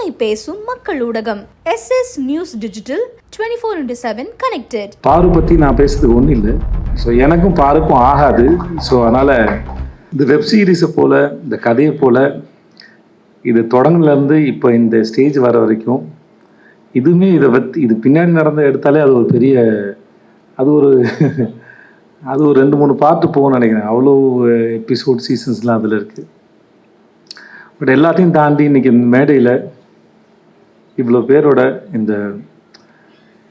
உண்மை பேசும் மக்கள் ஊடகம் SS நியூஸ் டிஜிட்டல் 24/7 கனெக்டட். பாரு பற்றி நான் பேசுறதுக்கு ஒன்றும் இல்லை. ஸோ எனக்கும் பாருக்கும் ஆகாது. ஸோ அதனால் இந்த வெப் சீரிஸை போல், இந்த கதையை போல், இது தொடங்குலேருந்து இப்போ இந்த ஸ்டேஜ் வர வரைக்கும் இதுவுமே இது பின்னாடி நடந்த எடுத்தாலே அது ஒரு பெரிய அது ஒரு 2-3 பார்ட்டு போகும்னு நினைக்கிறேன். அவ்வளோ எபிசோட் சீசன்ஸ்லாம் அதில் இருக்குது. பட் எல்லாத்தையும் தாண்டி இன்றைக்கி இந்த மேடையில் இவ்வளோ பேரோட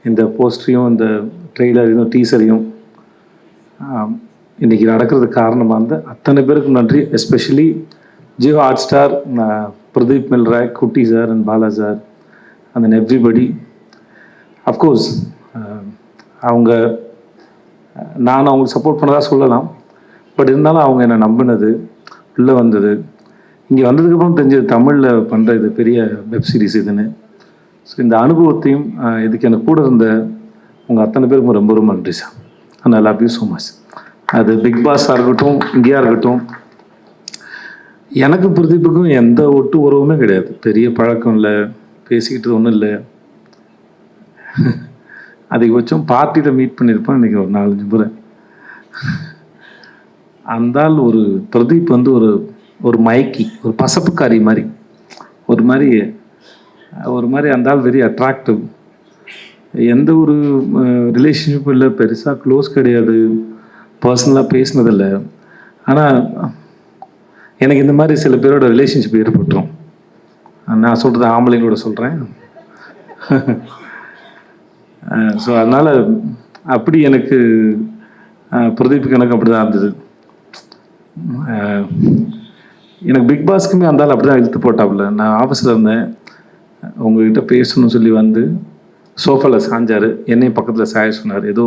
இந்த போஸ்டரையும், இந்த ட்ரெய்லரையும், டீசரையும் இன்றைக்கி நடக்கிறதுக்கு காரணமாக இருந்த அத்தனை பேருக்கு நன்றி. Especially Jio Hotstar, Pradeep Milroy, Kutty sir and Bala sir and everybody. Of course நான் அவங்களுக்கு சப்போர்ட் பண்ணதாக சொல்லலாம். பட் இருந்தாலும் அவங்க என்னை நம்பினது, உள்ளே வந்தது, இங்கே வந்ததுக்கப்புறம் தெரிஞ்சது தமிழில் பண்ணுற இது பெரிய வெப் சீரிஸ் இதுன்னு. ஸோ இந்த அனுபவத்தையும் இதுக்கு எனக்கு கூட இருந்த உங்கள் அத்தனை பேருக்கும் ரொம்ப ரொம்ப நன்றி sir. And I love you so much. அது பிக் பாஸாக இருக்கட்டும், இங்கேயா இருக்கட்டும், எனக்கு பிரதீப்புக்கும் எந்த ஒட்டு உறவுமே கிடையாது. பெரிய பழக்கம் இல்லை, பேசிக்கிட்டது ஒன்றும் இல்லை. அதிகபட்சம் பார்ட்டியில் மீட் பண்ணியிருப்பேன் இன்றைக்கி ஒரு 4-5 முறை. அந்தால் ஒரு பிரதீப் வந்து ஒரு மயக்கி, ஒரு பசப்புக்காரி மாதிரி, ஒரு மாதிரி அந்தால் வெரி அட்ராக்டிவ். எந்த ஒரு ரிலேஷன்ஷிப்பும் இல்லை, பெருசாக க்ளோஸ் கிடையாது, பர்சனலாக பேசினதில்லை. ஆனால் எனக்கு இந்த மாதிரி சில பேரோட ரிலேஷன்ஷிப் ஏற்பட்டுரும். நான் சொல்கிறது ஆம்பளைங்களோட சொல்கிறேன். ஸோ அதனால் அப்படி எனக்கு பிரதீப்புக்கு எனக்கு அப்படி தான் இருந்தது. எனக்கு பிக் பாஸ்க்குமே அந்தாலும் அப்படி தான் இழுத்து போட்டாப்புல. நான் ஆஃபீஸில் இருந்தேன், உங்கள்கிட்ட பேசணும்னு சொல்லி வந்து சோஃபாவில் சாஞ்சார், என்னையும் பக்கத்தில் சாய சொன்னார். ஏதோ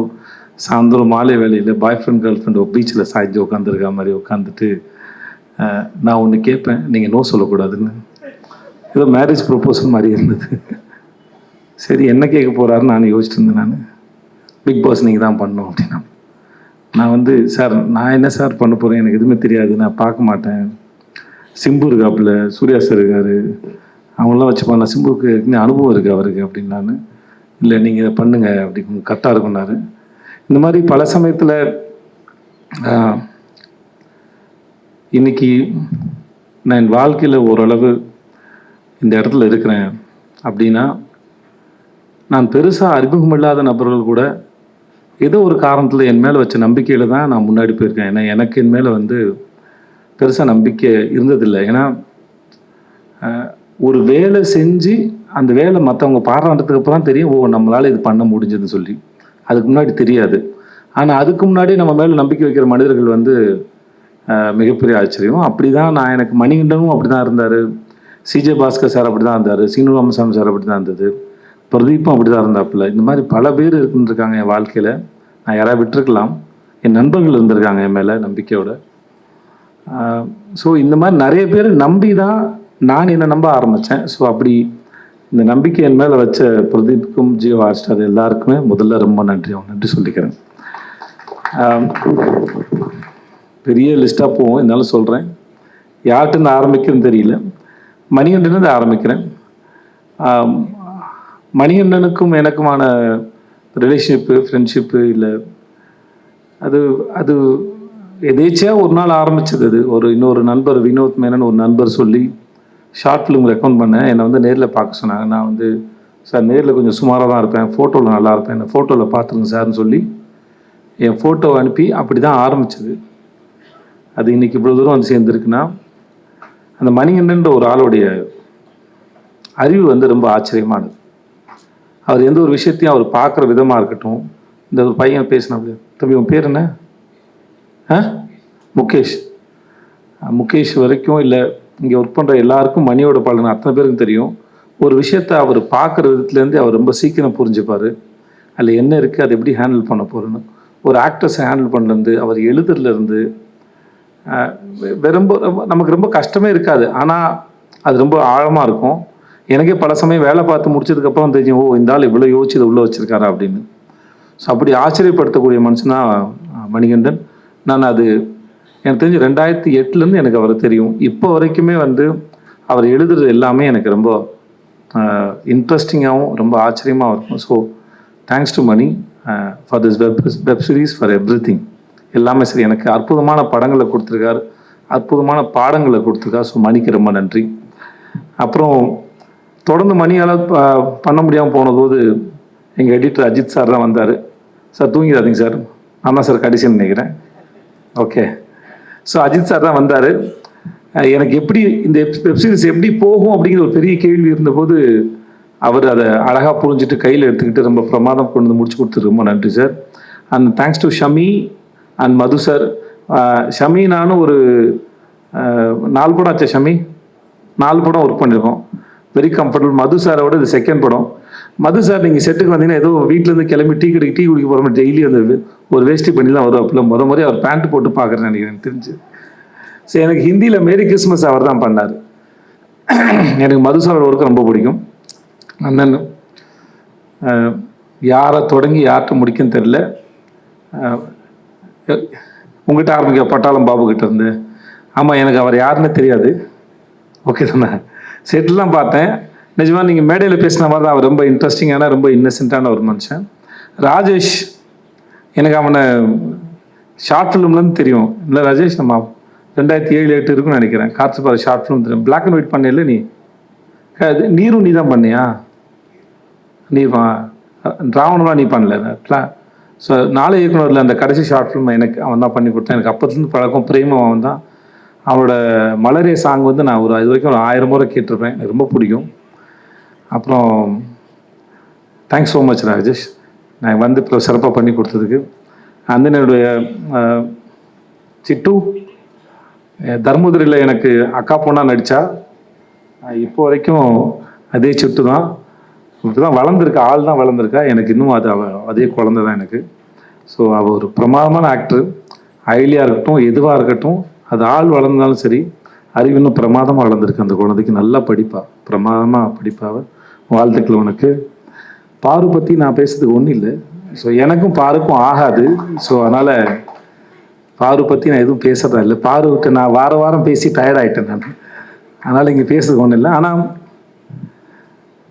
சாயந்தரம் மாலை வேலையில் பாய் ஃப்ரெண்ட் கேர்ள் ஃப்ரெண்ட் பீச்சில் சாய்ச்சி உட்காந்துருக்கா மாதிரி உட்காந்துட்டு, நான் ஒன்று கேட்பேன், நீங்கள் நோ சொல்லக்கூடாதுன்னு. ஏதோ மேரேஜ் ப்ரொப்போசல் மாதிரி இருந்தது. சரி, என்ன கேட்க போகிறாருன்னு நான் யோசிச்சுட்டு இருந்தேன். நான் பிக் பாஸ் நீங்கள் தான் பண்ணணும் அப்படின்னா, நான் வந்து சார் நான் என்ன சார் பண்ண போகிறேன், எனக்கு எதுவுமே தெரியாது, நான் பார்க்க மாட்டேன். சிம்பு இருக்காப்புல, சூர்யா சார் இருக்கார், அவங்களாம் வச்சு பண்ணலாம், சிம்புக்கு அனுபவம் இருக்குது அவருக்கு அப்படின்னு. நான் இல்லை நீங்கள் இதை பண்ணுங்க அப்படி கரெக்டாக இருக்குன்னாரு. இந்த மாதிரி பல சமயத்தில் இன்றைக்கி நான் என் வாழ்க்கையில் ஓரளவு இந்த இடத்துல இருக்கிறேன் அப்படின்னா, நான் பெருசாக அறிமுகமில்லாத நபர்கள் கூட ஏதோ ஒரு காரணத்தில் என் மேலே வச்ச நம்பிக்கையில் தான் நான் முன்னாடி போயிருக்கேன். ஏன்னா எனக்கு என் மேலே வந்து பெருசாக நம்பிக்கை இருந்ததில்லை. ஏன்னா ஒரு வேலை செஞ்சு அந்த வேலை மற்றவங்க பாராட்டுறதுக்கு அப்புறம் தான் தெரியும், ஓ நம்மளால் இது பண்ண முடிஞ்சதுன்னு சொல்லி. அதுக்கு முன்னாடி தெரியாது. ஆனால் அதுக்கு முன்னாடி நம்ம மேலே நம்பிக்கை வைக்கிற மனிதர்கள் வந்து மிகப்பெரிய ஆச்சரியம். அப்படி தான் நான், எனக்கு மணிகண்டனும் அப்படி தான் இருந்தார், சிஜே பாஸ்கர் சார் அப்படி தான் இருந்தார், சீனு ராமசாமி சார் அப்படி தான் இருந்தது, பிரதீப்பும் அப்படி தான் இருந்தாப்புல. இந்த மாதிரி பல பேர் இருந்துருக்காங்க என் வாழ்க்கையில். நான் யாராவது விட்டுருக்கலாம், என் நண்பர்கள் இருந்திருக்காங்க என் மேலே நம்பிக்கையோட. ஸோ இந்த மாதிரி நிறைய பேர் நம்பி தான் நான் என்னை நம்ப ஆரம்பித்தேன். ஸோ அப்படி இந்த நம்பிக்கை என் மேலே வச்ச பிரதீப்புக்கும், ஜியோ ஹாட் ஸ்டார் எல்லாருக்குமே முதல்ல ரொம்ப நன்றி சொல்லிக்கிறேன். பெரிய லிஸ்ட்டாக போவோம், இருந்தாலும் சொல்கிறேன். யார்கிட்ட ஆரம்பிக்கிறேன்னு தெரியல. மணிகண்டன்லேருந்து ஆரம்பிக்கிறேன். மணிகண்டனுக்கும் எனக்குமான ரிலேஷன்ஷிப்பு, ஃப்ரெண்ட்ஷிப்பு இல்லை, அது எதேச்சியாக ஒரு நாள் ஆரம்பிச்சது. அது இன்னொரு நண்பர், வினோத் மேனன் ஒரு நண்பர் சொல்லி ஷார்ட் ஃபிலிம் ரெக்கமெண்ட் பண்ணேன். என்னை வந்து நேரில் பார்க்க சொன்னாங்க. நான் வந்து சார் நேரில் கொஞ்சம் சுமாராக தான் இருப்பேன், ஃபோட்டோவில் நல்லா இருப்பேன், என்னை ஃபோட்டோவில் பார்த்துருங்க சார்னு சொல்லி என் ஃபோட்டோவை அனுப்பி அப்படி தான் ஆரம்பிச்சது. அது இன்றைக்கி இவ்வளோ தூரம் வந்து சேர்ந்துருக்குன்னா, அந்த மணிகண்டன்ற ஒரு ஆளுடைய அறிவு வந்து ரொம்ப ஆச்சரியமானது. அவர் எந்த ஒரு விஷயத்தையும் அவர் பார்க்குற விதமாக இருக்கட்டும். இந்த ஒரு பையன் பேசினா, தம்பி உன் பேர் என்ன? முகேஷ் வரைக்கும் இல்லை, இங்கே ஒர்க் பண்ணுற எல்லாருக்கும் மணியோட பலன் அத்தனை பேருக்கும் தெரியும். ஒரு விஷயத்தை அவர் பார்க்குற விதத்துலேருந்து அவர் ரொம்ப சீக்கிரம் புரிஞ்சுப்பார், அதில் என்ன இருக்குது, அதை எப்படி ஹேண்டில் பண்ண போகிறேன்னு. ஒரு ஆக்டர்ஸை ஹேண்டில் பண்ணுறது, அவர் எழுதுறதுலேருந்து ரொம்ப நமக்கு ரொம்ப கஷ்டமே இருக்காது. ஆனால் அது ரொம்ப ஆழமாக இருக்கும். எனக்கே பல சமயம் வேலை பார்த்து முடிச்சதுக்கப்புறம் தெரியும், ஓ இந்த ஆள் இவ்வளோ யோசிச்சு இதை உள்ளே வச்சுருக்காரா அப்படின்னு. ஸோ அப்படி ஆச்சரியப்படுத்தக்கூடிய மனுஷனாக மணிகண்டன். நான் அது எனக்கு தெரிஞ்சு 2008 எனக்கு அவரை தெரியும். இப்போ வரைக்குமே வந்து அவர் எழுதுறது எல்லாமே எனக்கு ரொம்ப இன்ட்ரெஸ்டிங்காகவும் ரொம்ப ஆச்சரியமாகவும் இருக்கும். So thanks to Mani for this web series for everything. எல்லாமே சரி, எனக்கு அற்புதமான படங்களை கொடுத்துருக்காரு, அற்புதமான பாடங்களை கொடுத்துருக்காரு. ஸோ மணிக்கு ரொம்ப நன்றி. அப்புறம் தொடர்ந்து மணியால் பண்ண முடியாமல் போனபோது எங்கள் எடிட்டர் அஜித் சார் தான் வந்தார். சார் தூங்கிடாதீங்க சார், ஆமாம் சார் கடைசின்னு நினைக்கிறேன். ஓகே, ஸோ அஜித் சார் தான் வந்தார். எனக்கு எப்படி இந்த வெப்சீரிஸ் எப்படி போகும் அப்படிங்கிற ஒரு பெரிய கேள்வி இருந்தபோது அவர் அதை அழகாக புரிஞ்சுட்டு கையில் எடுத்துக்கிட்டு ரொம்ப பிரமாதம் கொண்டு வந்து முடிச்சு கொடுத்துரு. ரொம்ப நன்றி sir. And thanks to Shami and Madhu sir. Shami நானும் ஒரு 4 படம் ஆச்சு. ஷமி 4 படம் ஒர்க் பண்ணியிருக்கோம். Very comfortable. மது சாரோட இது செகண்ட் படம். மது சார் நீங்கள் செட்டுக்கு வந்தீங்கன்னா ஏதோ வீட்டிலேருந்து கிளம்பி டீ குடிக்க போகிற மாதிரி டெய்லி வந்து ஒரு வேஷ்டி பண்ணி தான் வரும். அப்போ முறை அவர் பேண்ட் போட்டு பார்க்குறேன்னு நினைக்கிறேன் தெரிஞ்சு. ஸோ எனக்கு ஹிந்தியில் மேரி கிறிஸ்மஸ் அவர் தான் பண்ணார். எனக்கு மது சாரோட ஒர்க்கு ரொம்ப பிடிக்கும். அண்ணன் யாரை தொடங்கி யார்கிட்ட முடிக்குன்னு தெரில. உங்கள்கிட்ட ஆரம்பிக்க பட்டாளம் பாபு கிட்ட இருந்து. ஆமாம், எனக்கு அவர் யாருன்னு தெரியாது. ஓகே தானே, செட்டிலாம் பார்த்தேன். நிஜமாக நீங்கள் மேடையில் பேசின மாதிரி தான் அவர் ரொம்ப இன்ட்ரெஸ்டிங்கான ரொம்ப இன்னசென்ட்டான ஒரு மனுஷன். ராஜேஷ், எனக்கு அவனை ஷார்ட் ஃபிலிம்லேருந்து தெரியும். இல்லை ராஜேஷ், நம்ம 2007-8 இருக்குன்னு நினைக்கிறேன். கார்த்திபார ஷார்ட் ஃபிலிம் தெரியும். பிளாக் அண்ட் ஒயிட் பண்ணல நீ? நீரும் நீ தான் பண்ணியா? நீர்வா ராவணலாம் நீ பண்ணல. ஸோ 4 இயக்குனரில் அந்த கடைசி ஷார்ட் ஃபிலிம் எனக்கு அவன் தான் பண்ணி கொடுத்தான். எனக்கு அப்போதுலேருந்து பழக்கம். பிரேமம் அவன் தான். அவனோட மலரே சாங் வந்து நான் இது வரைக்கும் ஒரு 1000 முறை கேட்டிருப்பேன். எனக்கு ரொம்ப பிடிக்கும். அப்புறம் தேங்க்ஸ் ஸோ மச் ராஜேஷ், நான் வந்து இப்போ சிறப்பாக பண்ணி கொடுத்ததுக்கு. அந்த என்னுடைய சிட்டு தர்மபுரியில் எனக்கு அக்கா பொண்ணாக நடித்தா. இப்போ வரைக்கும் அதே சிட்டு தான். இப்போ தான் வளர்ந்துருக்கா, ஆள் தான் வளர்ந்துருக்கா. எனக்கு இன்னும் அதே குழந்தை தான் எனக்கு. ஸோ அவள் ஒரு பிரமாதமான ஆக்டர். ஐலியாக இருக்கட்டும், எதுவாக இருக்கட்டும், அது ஆள் வளர்ந்தாலும் சரி, அறிவு இன்னும் பிரமாதமாக வளர்ந்துருக்கு அந்த குழந்தைக்கு. நல்லா படிப்பா, பிரமாதமாக படிப்பாவை. வாழ்த்துக்கள் உனக்கு. பாரு பற்றி நான் பேசுறதுக்கு ஒன்றும் இல்லை. ஸோ எனக்கும் பாருக்கும் ஆகாது. ஸோ அதனால் பாரு பற்றி நான் எதுவும் பேசுறதா இல்லை. பாருக்கிட்ட நான் வாரம் பேசி டயர்டாயிட்டேன் நான். அதனால் இங்கே பேசுறதுக்கு ஒன்றும் இல்லை. ஆனால்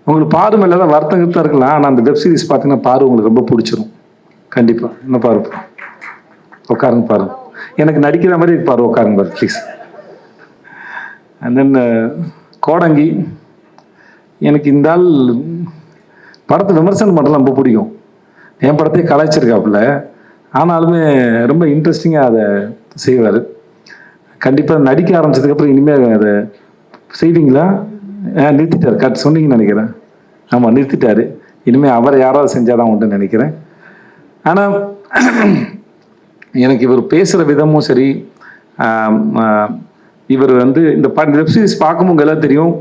உங்களுக்கு பாரு மேலே தான் வருத்தம் இருக்கலாம். ஆனால் அந்த வெப் சீரிஸ் பார்த்தீங்கன்னா பாரு உங்களுக்கு ரொம்ப பிடிச்சிரும் கண்டிப்பாக. இன்னும் பாரு, உட்காருங்க பாருங்க. எனக்கு நடிக்கிற மாதிரி பாரு, உட்காருங்க பாரு ப்ளீஸ். அண்ட் தென் கோடங்கி, எனக்கு இந்த ஆள் படத்தை விமர்சனம் பண்ணுறது ரொம்ப பிடிக்கும். என் படத்தையே கலாய்ச்சிருக்காப்புல, ஆனாலுமே ரொம்ப இன்ட்ரெஸ்டிங்காக அதை செய்வார். கண்டிப்பாக நடிக்க ஆரம்பித்ததுக்கப்புறம் இனிமேல் அதை செய்வீங்களா? நிறுத்திட்டார், சொன்னீங்கன்னு நினைக்கிறேன். ஆமாம், நிறுத்திட்டார். இனிமேல் அவரை யாராவது செஞ்சால் தான் உண்டுன்னு நினைக்கிறேன். ஆனால் எனக்கு இவர் பேசுகிற விதமும் சரி, இவர் வந்து இந்த வெப் சீரிஸ் பார்க்கும்போது எல்லாம் தெரியும்.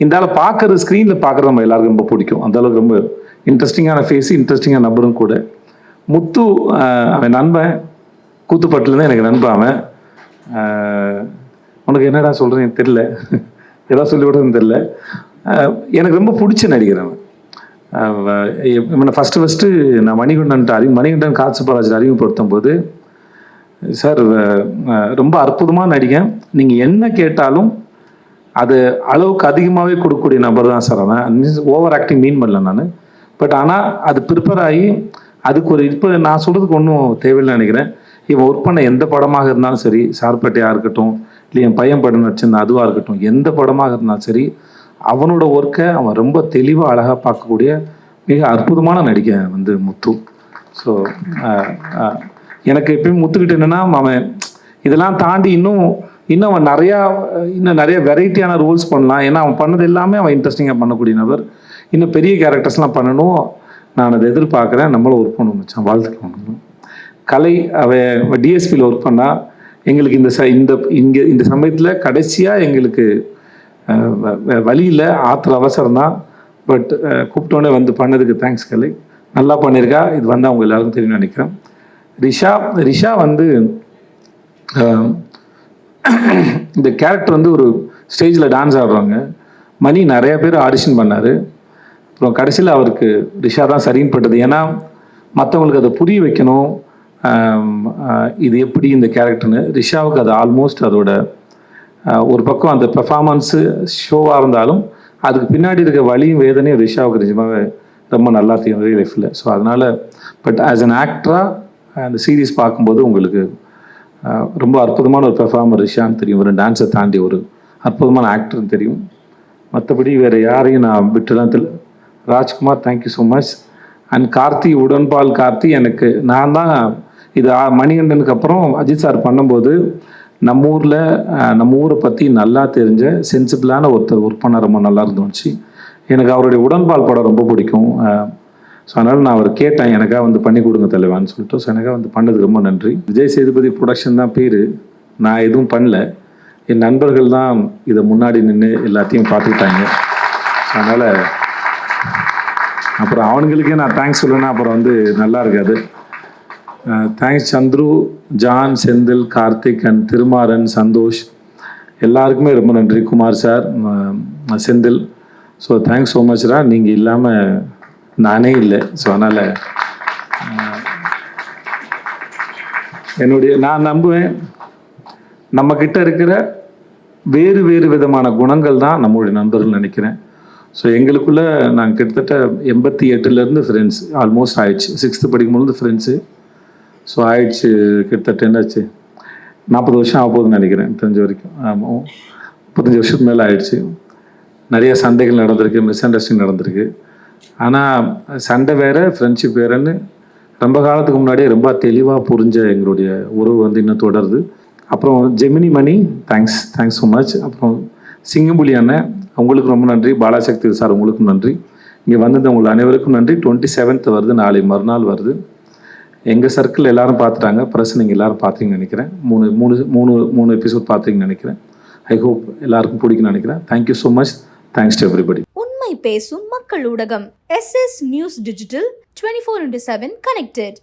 இந்த ஆளை பார்க்குறது, ஸ்க்ரீனில் பார்க்குறது நம்ம எல்லாருக்கும் ரொம்ப பிடிக்கும். அந்தளவுக்கு ரொம்ப இன்ட்ரெஸ்டிங்கான ஃபேஸு, இன்ட்ரெஸ்டிங்கான நம்பரும் கூட. முத்து அவன் நண்பன், கூத்துப்பட்டுலேருந்து எனக்கு நண்பன் அவன். உனக்கு என்னடா சொல்கிறேன்னு தெரில, எதாவது சொல்லிவிடுறதுன்னு தெரில. எனக்கு ரொம்ப பிடிச்ச நடிகர் அவன். ஃபஸ்ட்டு நான் மணிகண்டன் காட்சிபாராஜ் அறிமுகப்படுத்தும் போது, சார் ரொம்ப அற்புதமாக நடிகன், நீங்கள் என்ன கேட்டாலும் அது அளவுக்கு அதிகமாகவே கொடுக்கக்கூடிய நபர் தான் சார் அவன். மீன்ஸ் ஓவர் ஆக்டிங் மீன் பண்ணல நான். பட் ஆனால் அது ப்ரிப்பேர் ஆகி அதுக்கு ஒரு இப்போ நான் சொல்கிறதுக்கு ஒன்றும் தேவையில்லை நினைக்கிறேன். இவன் ஒர்க் பண்ண எந்த படமாக இருந்தாலும் சரி, சார்பேட்டையாக இருக்கட்டும், இல்லை என் பையன் படம் நடிச்சிருந்த அதுவாக இருக்கட்டும், எந்த படமாக இருந்தாலும் சரி, அவனோட ஒர்க்கை அவன் ரொம்ப தெளிவாக அழகாக பார்க்கக்கூடிய மிக அற்புதமான நடிகை வந்து முத்து. ஸோ எனக்கு எப்பயும் முத்துக்கிட்டு என்னென்னா, அவன் இதெல்லாம் தாண்டி இன்னும் அவன் நிறைய வெரைட்டியான ரோல்ஸ் பண்ணலாம். ஏன்னா அவன் பண்ணது எல்லாமே அவன் இன்ட்ரெஸ்டிங்காக பண்ணக்கூடிய நபர். இன்னும் பெரிய கேரக்டர்ஸ்லாம் பண்ணணும், நான் அதை எதிர்பார்க்குறேன். நம்மளும் ஒர்க் பண்ண வச்சான். வாழ்த்துக்கலாம். கலை அவன் டிஎஸ்பியில் ஒர்க் பண்ணால் எங்களுக்கு இந்த சமயத்தில் கடைசியாக எங்களுக்கு வழியில் ஆற்றுல அவசரம் தான். பட் கூப்பிட்டோன்னே வந்து பண்ணதுக்கு தேங்க்ஸ் கலை. நல்லா பண்ணியிருக்கா. இது வந்து அவங்க எல்லாருக்கும் தெரியும்னு நினைக்கிறேன். ரிஷா வந்து இந்த கேரக்டர் வந்து ஒரு ஸ்டேஜில் டான்ஸ் ஆடுறாங்க. மணி நிறைய பேர் ஆடிஷன் பண்ணார். அப்புறம் கடைசியில் அவருக்கு ரிஷா தான் சரின்னு பட்டது. ஏன்னா மற்றவங்களுக்கு அதை புரிய வைக்கணும், இது எப்படி இந்த கேரக்டர்னு. ரிஷாவுக்கு அது ஆல்மோஸ்ட் அதோட ஒரு பக்கம் அந்த பெர்ஃபார்மன்ஸு ஷோவாக இருந்தாலும் அதுக்கு பின்னாடி இருக்க வலியும் வேதனையும் ரிஷாவுக்கு நிஜமாவே ரொம்ப நல்லா தெரியும் ரியல் லைஃப்பில். ஸோ அதனால் பட் ஆஸ் அன் ஆக்டராக அந்த சீரீஸ் பார்க்கும்போது உங்களுக்கு ரொம்ப அற்புதமான ஒரு பெர்ஃபார்மர் ரிஷான்னு தெரியும், ஒரு டான்ஸை தாண்டி ஒரு அற்புதமான ஆக்டர்னு தெரியும். மற்றபடி வேறு யாரையும் நான் விட்டுலாம் Rajkumar thank you so much. And Karthi, உடன்பால் கார்த்தி, எனக்கு நான் தான் இது மணிகண்டனுக்கு அப்புறம் அஜித் சார் பண்ணும்போது நம்ம ஊரை பற்றி நல்லா தெரிஞ்ச சென்சிபிளான ஒருத்தர் ஒர்க் பண்ண ரொம்ப நல்லா இருந்துச்சு. எனக்கு அவருடைய உடன்பால் படம் ரொம்ப பிடிக்கும். ஸோ அதனால் நான் அவர் கேட்டேன், எனக்காக வந்து பண்ணி கொடுங்க தலைவான்னு சொல்லிட்டு. ஸோ எனக்காக வந்து பண்ணது ரொம்ப நன்றி. விஜய் சேதுபதி ப்ரொடக்ஷன் தான் பேர், நான் எதுவும் பண்ணல. என் நண்பர்கள் தான் இதை முன்னாடி நின்று எல்லாத்தையும் பார்த்துக்கிட்டாங்க. ஸோ அதனால் அப்புறம் அவனுங்களுக்கே நான் தேங்க்ஸ் சொல்லணும்னா அப்புறம் வந்து நல்லா இருக்காது. Thanks Chandru, John, Senthil, Karthik and Thirumaran, Santhosh, எல்லாருக்குமே ரொம்ப நன்றி. Kumar sir, Senthil, so thanks so மச்ரா. நீங்கள் இல்லாமல் நானே இல்லை. ஸோ அதனால் நான் நம்புவேன் நம்மக்கிட்ட இருக்கிற வேறு வேறு விதமான குணங்கள் தான் நம்மளுடைய நண்பர்கள் நினைக்கிறேன். ஸோ எங்களுக்குள்ளே நாங்கள் கிட்டத்தட்ட 88லேருந்து ஃப்ரெண்ட்ஸ் ஆல்மோஸ்ட் ஆயிடுச்சு. 6th படிக்கும்போது ஃப்ரெண்ட்ஸு. ஸோ ஆயிடுச்சு கிட்டத்தட்ட என்னாச்சு 40 வருஷம் ஆக போகுதுன்னு நினைக்கிறேன் தெரிஞ்ச வரைக்கும். ஆமாம், 35 வருஷத்துக்கு மேலே ஆயிடுச்சு. நிறைய சண்டைகள் நடந்திருக்கு, மிஸ் அண்டர்ஸ்டாண்டிங் நடந்திருக்கு. ஆனால் சண்டை வேறு, ஃப்ரெண்ட்ஷிப் வேறுன்னு ரொம்ப காலத்துக்கு முன்னாடியே ரொம்ப தெளிவாக புரிஞ்ச எங்களுடைய உறவு வந்து இன்னும் தொடருது. அப்புறம் ஜெமினி மணி, தேங்க்ஸ் ஸோ மச். அப்புறம் சிங்கம்புலி அண்ணன், உங்களுக்கு ரொம்ப நன்றி. பாலாசக்தி சார், உங்களுக்கும் நன்றி. இங்கே வந்தது உங்களுக்கு அனைவருக்கும் நன்றி. 27th வருது, நாளை மறுநாள் வருது. எங்கள் சர்க்கிள் எல்லாரும் பார்த்துட்டாங்க, ப்ரெஸ் நீங்கள் எல்லோரும் பார்த்தீங்கன்னு நினைக்கிறேன். மூணு எபிசோட் பார்த்தீங்கன்னு நினைக்கிறேன். ஐ ஹோப் எல்லாருக்கும் பிடிக்கும்னு நினைக்கிறேன். Thank you so much. Thanks to everybody. உண்மை பேசும் மக்கள் ஊடகம் SS நியூஸ் டிஜிட்டல் 24/7 கனெக்டட்.